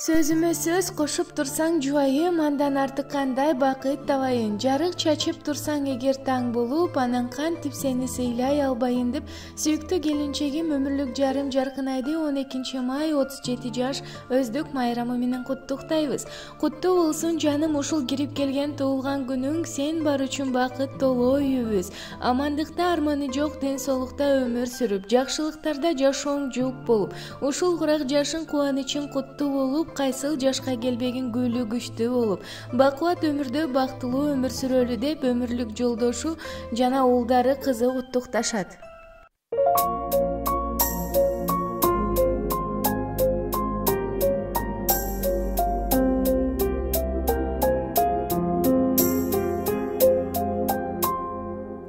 Sözüme söz koşup tursaң жубайым, андан артык кандай бакыт табайын. Жарык чачып турсаң эгер таң болуп, анан кантип сени сыйлай албайын деп сүйүктүү келинчегим өмүрлүк жарым Жаркынайды 12 май 37 жаш өздүк майрамы менен куттуктайбыз. Куттуу болсун жаным, ушул кирип келген туулган күнүң сен бар үчүн бакыт толуу үйүбүз. Амандыкта арманы жок, ден соолукта өмүр сүрүп, жакшылыктарда жашооң жуук болуп, ушул курак жашың кубанычың куттуу болуп, кайсыл жашка келбеген гүлү күчтүү болуп, бакубат өмүрдө бактылуу өмүр сүрөлү деп өмүрлүк жолдошу жана уулдары кызы куттукташат.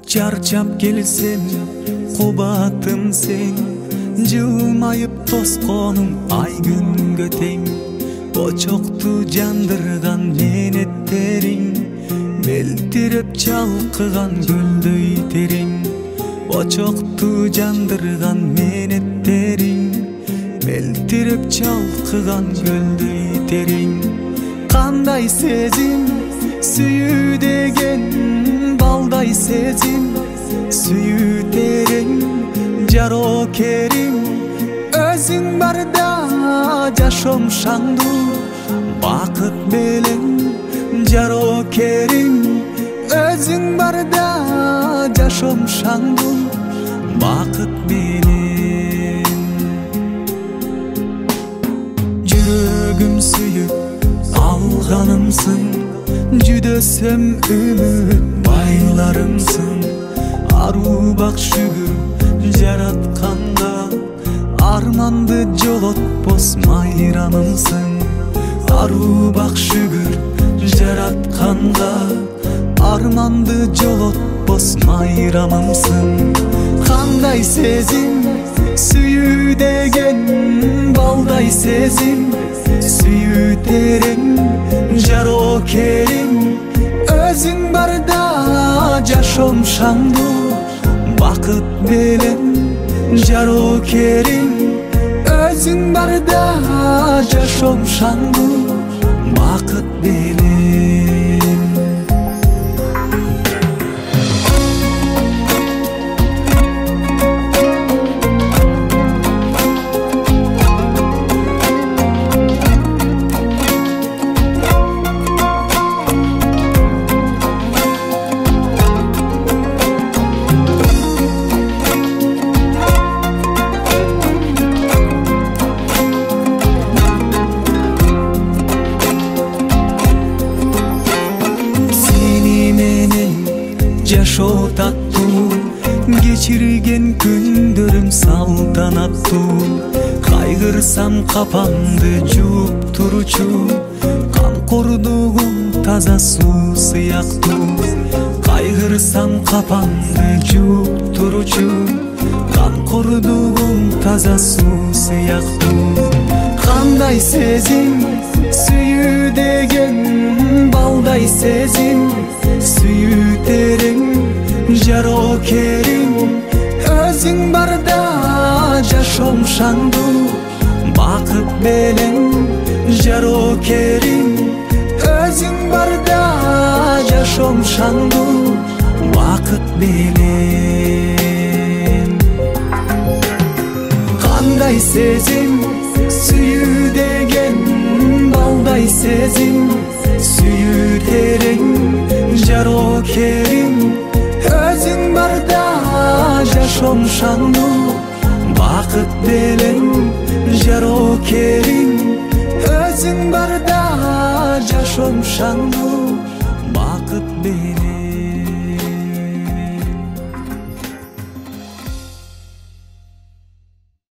Чарчап келсем, кубатым сен, жылмайып тосконум ай күнгө тең. Очокту жандырган менеттериң, мелтиреп чалкыган гүлдөй терең. Очокту жандырган менеттериң, мелтиреп чалкыган гүлдөй терең. Кандай сезим, сүйүү деген, балдай сезим, сүйүү терең. Жарокерим, өзүң барда жашоом шаңдуу бакыт менен. Жарокерим, өзүң барда жашоом шаңдуу бакыт менен. Жүрөгүм сүйүп алганымсың, жүдөсөм үмүт байларымсың. Аруу бак шүгүр жаратканга, арманды жолотпос майрамымсың. Аруу бак шүгүр жаратканга, арманды жолотпос майрамымсың. Кандай сезим, сүйүү деген, балдай сезим, сүйүү терең. Жарокерим, өзүң барда жашоом шаңдуу бакыт менен. Жарокерим, өзүң барда жашоом шаңдуу бакыт менен. Жашоо таттуу, кечирген күндөрүм салтанаттуу. Кайгырсам капамды жууп туручу, камкордугум таза суу сыяктуу. Кайгырсам капамды жууп туручу, камкордугум таза суу сыяктуу. Кандай сезим, сүйүү деген, балдай сезим, сүйүү терең. Жарокерим, өзүң барда жашоом шаңдуу бакыт менен. Жарокерим, өзүң барда жашоом шаңдуу бакыт менен. Кандай сезим, сүйүү деген, балдай сезим, сүйүү терең. Жарокерим, өзүң барда жашоом шаңдуу бакыт менен. Жарокерим, өзүң барда жашоом шаңдуу бакыт менен.